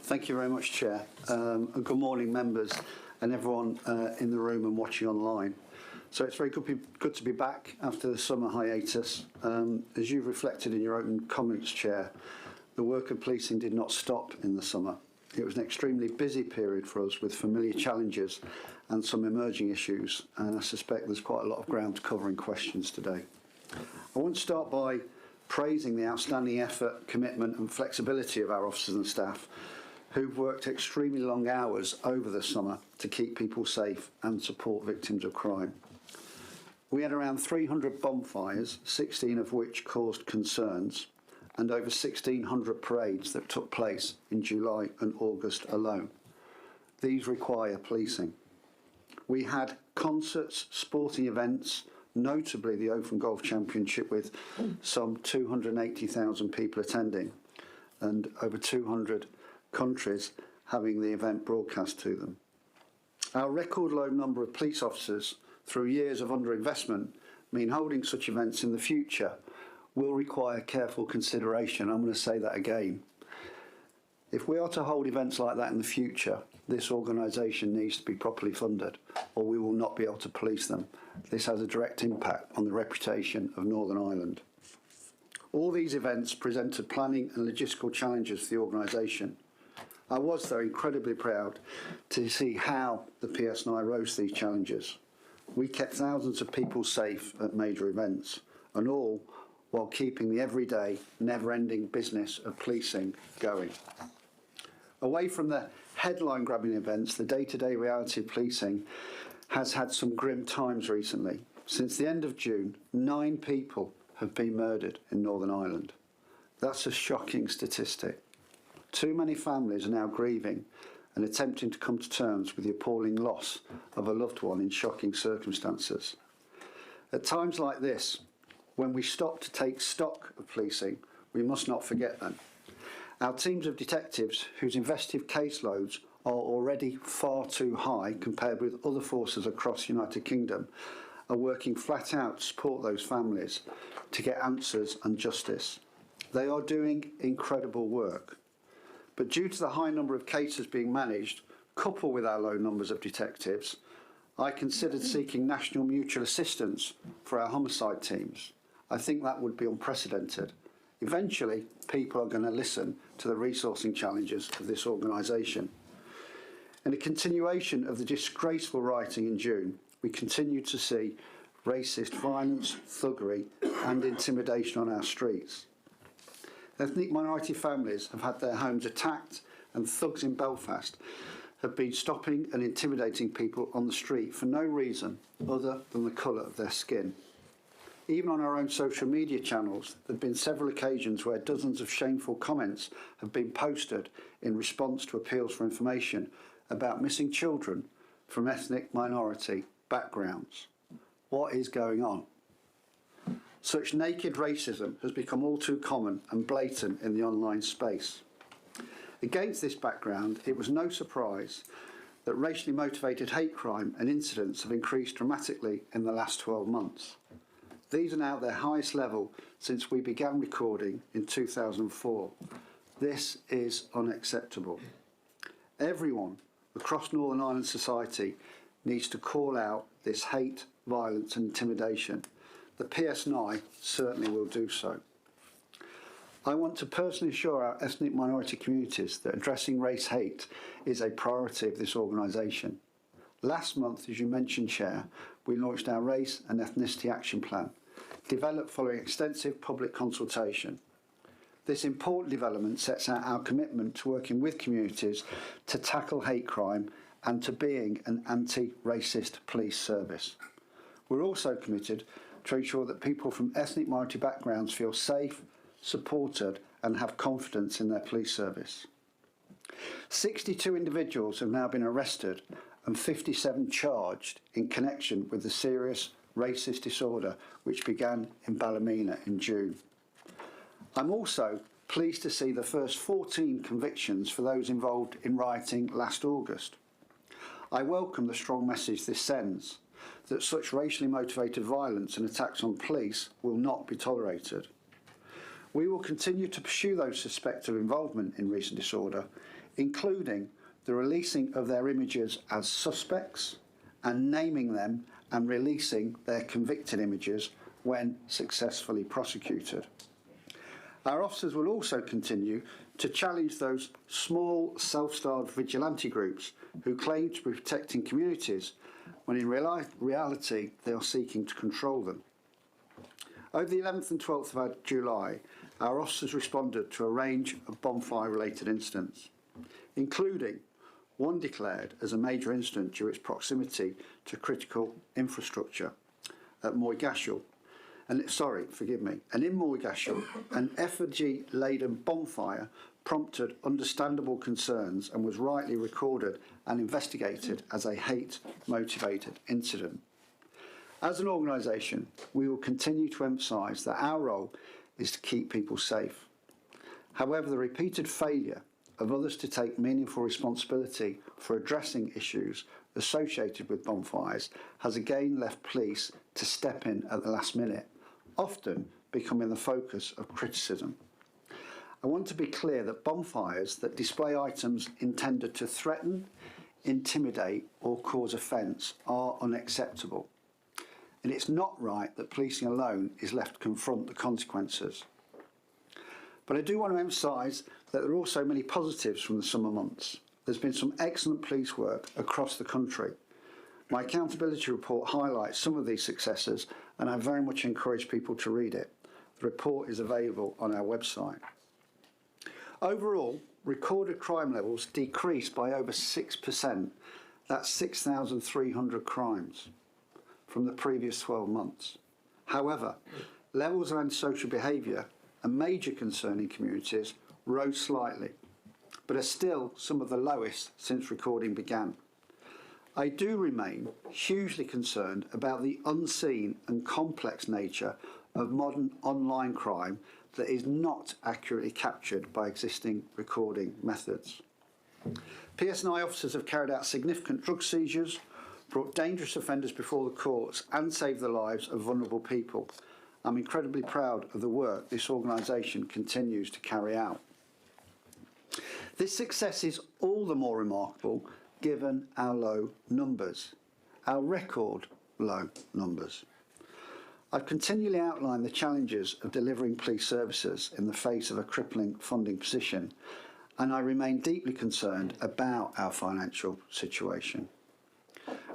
Thank you very much, Chair. And good morning, members and everyone in the room and watching online. So it's very good to be back after the summer hiatus. As you've reflected in your own comments, Chair, the work of policing did not stop in the summer. It was an extremely busy period for us with familiar challenges and some emerging issues, and I suspect there's quite a lot of ground to cover in questions today. I want to start by praising the outstanding effort, commitment and flexibility of our officers and staff who've worked extremely long hours over the summer to keep people safe and support victims of crime. We had around 300 bonfires, 16 of which caused concerns, and over 1,600 parades that took place in July and August alone. These require policing. We had concerts, sporting events, notably the Open Golf Championship with some 280,000 people attending and over 200 countries having the event broadcast to them. Our record low number of police officers through years of underinvestment mean holding such events in the future will require careful consideration. I'm going to say that again. If we are to hold events like that in the future, this organisation needs to be properly funded or we will not be able to police them. This has a direct impact on the reputation of Northern Ireland. All these events presented planning and logistical challenges for the organisation. I was, though, incredibly proud to see how the PSNI rose to these challenges. We kept thousands of people safe at major events, and all while keeping the everyday, never-ending business of policing going. Away from the headline-grabbing events, the day-to-day reality of policing has had some grim times recently. Since the end of June, 9 people have been murdered in Northern Ireland. That's a shocking statistic. Too many families are now grieving and attempting to come to terms with the appalling loss of a loved one in shocking circumstances. At times like this, when we stop to take stock of policing, we must not forget them. Our teams of detectives, whose investigative caseloads are already far too high compared with other forces across the United Kingdom, are working flat out to support those families to get answers and justice. They are doing incredible work. But due to the high number of cases being managed, coupled with our low numbers of detectives, I considered seeking national mutual assistance for our homicide teams. I think that would be unprecedented. Eventually, people are going to listen to the resourcing challenges of this organisation. In a continuation of the disgraceful rioting in June, we continue to see racist violence, thuggery and intimidation on our streets. Ethnic minority families have had their homes attacked and thugs in Belfast have been stopping and intimidating people on the street for no reason other than the colour of their skin. Even on our own social media channels, there have been several occasions where dozens of shameful comments have been posted in response to appeals for information about missing children from ethnic minority backgrounds. What is going on? Such naked racism has become all too common and blatant in the online space. Against this background, it was no surprise that racially motivated hate crime and incidents have increased dramatically in the last 12 months. These are now at their highest level since we began recording in 2004. This is unacceptable. Everyone across Northern Ireland society needs to call out this hate, violence and intimidation. The PSNI certainly will do so. I want to personally assure our ethnic minority communities that addressing race hate is a priority of this organisation. Last month, as you mentioned, Chair, we launched our Race and Ethnicity Action Plan, developed following extensive public consultation. This important development sets out our commitment to working with communities to tackle hate crime and to being an anti-racist police service. We're also committed to ensure that people from ethnic minority backgrounds feel safe, supported and have confidence in their police service. 62 individuals have now been arrested and 57 charged in connection with the serious racist disorder which began in Ballymena in June. I'm also pleased to see the first 14 convictions for those involved in rioting last August. I welcome the strong message this sends, that such racially motivated violence and attacks on police will not be tolerated. We will continue to pursue those suspected of involvement in recent disorder including the releasing of their images as suspects and naming them and releasing their convicted images when successfully prosecuted. Our officers will also continue to challenge those small self-styled vigilante groups who claim to be protecting communities when in reality they are seeking to control them. Over the 11th and 12th of July, our officers responded to a range of bonfire-related incidents, including one declared as a major incident due to its proximity to critical infrastructure at Moygashel. And in Moygashel, an effigy-laden bonfire prompted understandable concerns and was rightly recorded and investigated as a hate-motivated incident. As an organisation, we will continue to emphasise that our role is to keep people safe. However, the repeated failure of others to take meaningful responsibility for addressing issues associated with bonfires has again left police to step in at the last minute, often becoming the focus of criticism. I want to be clear that bonfires that display items intended to threaten, intimidate or cause offence are unacceptable. And it's not right that policing alone is left to confront the consequences. But I do want to emphasise that there are also many positives from the summer months. There's been some excellent police work across the country. My accountability report highlights some of these successes, and I very much encourage people to read it. The report is available on our website. Overall, recorded crime levels decreased by over 6%. That's 6,300 crimes from the previous 12 months. However, levels of antisocial behaviour, a major concern in communities, rose slightly, but are still some of the lowest since recording began. I do remain hugely concerned about the unseen and complex nature of modern online crime that is not accurately captured by existing recording methods. PSNI officers have carried out significant drug seizures, brought dangerous offenders before the courts and saved the lives of vulnerable people. I'm incredibly proud of the work this organisation continues to carry out. This success is all the more remarkable given our low numbers, our record low numbers. I've continually outlined the challenges of delivering police services in the face of a crippling funding position, and I remain deeply concerned about our financial situation.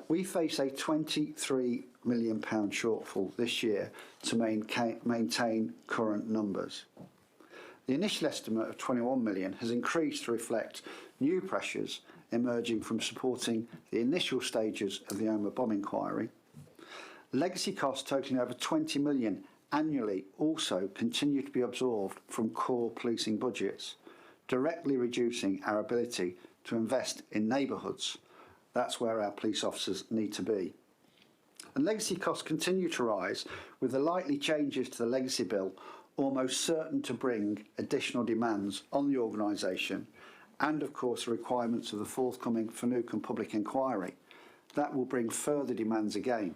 We face a £23 million shortfall this year to maintain current numbers. The initial estimate of 21 million has increased to reflect new pressures emerging from supporting the initial stages of the Omagh bomb inquiry. Legacy costs totaling over 20 million annually also continue to be absorbed from core policing budgets, directly reducing our ability to invest in neighbourhoods. That's where our police officers need to be. And legacy costs continue to rise, with the likely changes to the legacy bill almost certain to bring additional demands on the organisation, and of course the requirements of the forthcoming Finucane public inquiry. That will bring further demands again,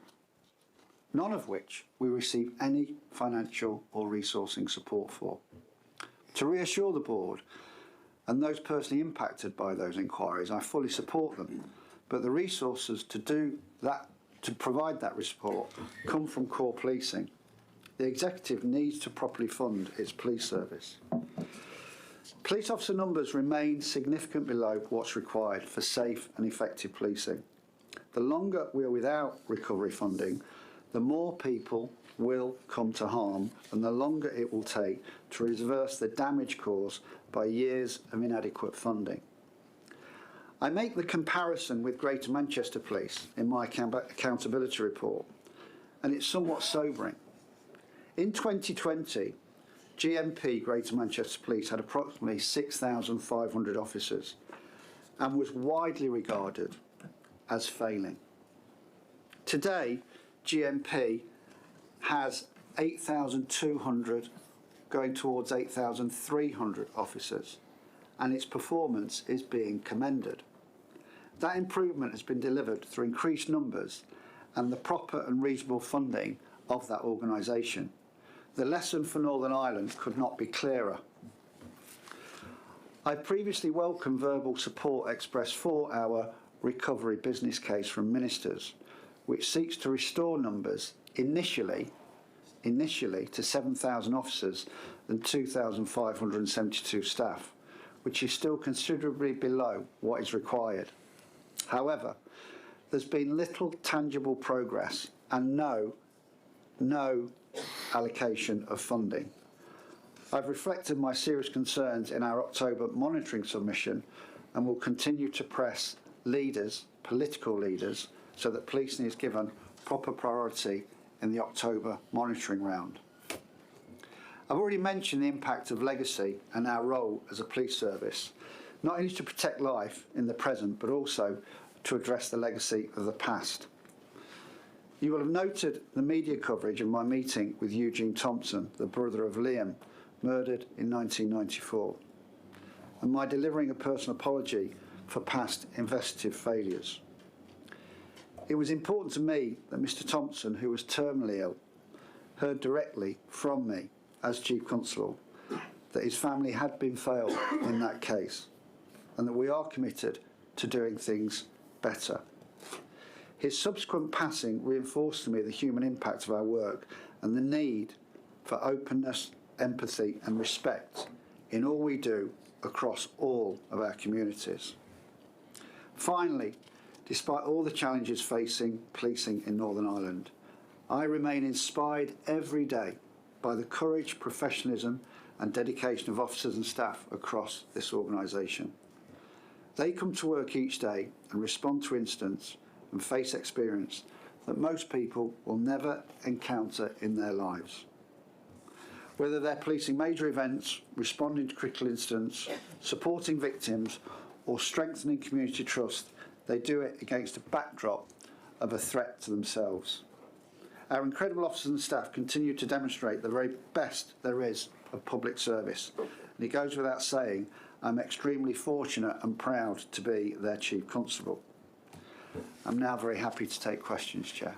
none of which we receive any financial or resourcing support for. To reassure the board and those personally impacted by those inquiries, I fully support them, but the resources to do that, to provide that support, come from core policing. The executive needs to properly fund its police service. Police officer numbers remain significantly below what's required for safe and effective policing. The longer we are without recovery funding, the more people will come to harm, and the longer it will take to reverse the damage caused by years of inadequate funding. I make the comparison with Greater Manchester Police in my accountability report, and it's somewhat sobering. In 2020, GMP Greater Manchester Police had approximately 6,500 officers and was widely regarded as failing. Today, GMP has 8,200 going towards 8,300 officers, and its performance is being commended. That improvement has been delivered through increased numbers and the proper and reasonable funding of that organisation. The lesson for Northern Ireland could not be clearer. I previously welcomed verbal support expressed for our recovery business case from ministers, which seeks to restore numbers initially to 7,000 officers and 2,572 staff, which is still considerably below what is required. However, there's been little tangible progress and no allocation of funding. I've reflected my serious concerns in our October monitoring submission and will continue to press leaders, political leaders, so that policing is given proper priority in the October monitoring round. I've already mentioned the impact of legacy and our role as a police service, not only to protect life in the present, but also to address the legacy of the past. You will have noted the media coverage of my meeting with Eugene Thompson, the brother of Liam, murdered in 1994, and my delivering a personal apology for past investigative failures. It was important to me that Mr. Thompson, who was terminally ill, heard directly from me as Chief Constable that his family had been failed in that case and that we are committed to doing things better. His subsequent passing reinforced to me the human impact of our work and the need for openness, empathy and respect in all we do across all of our communities. Finally, despite all the challenges facing policing in Northern Ireland, I remain inspired every day by the courage, professionalism and dedication of officers and staff across this organisation. They come to work each day and respond to incidents and face experience that most people will never encounter in their lives. Whether they're policing major events, responding to critical incidents, supporting victims or strengthening community trust, they do it against a backdrop of a threat to themselves. Our incredible officers and staff continue to demonstrate the very best there is of public service. And it goes without saying, I'm extremely fortunate and proud to be their Chief Constable. I'm now very happy to take questions, Chair.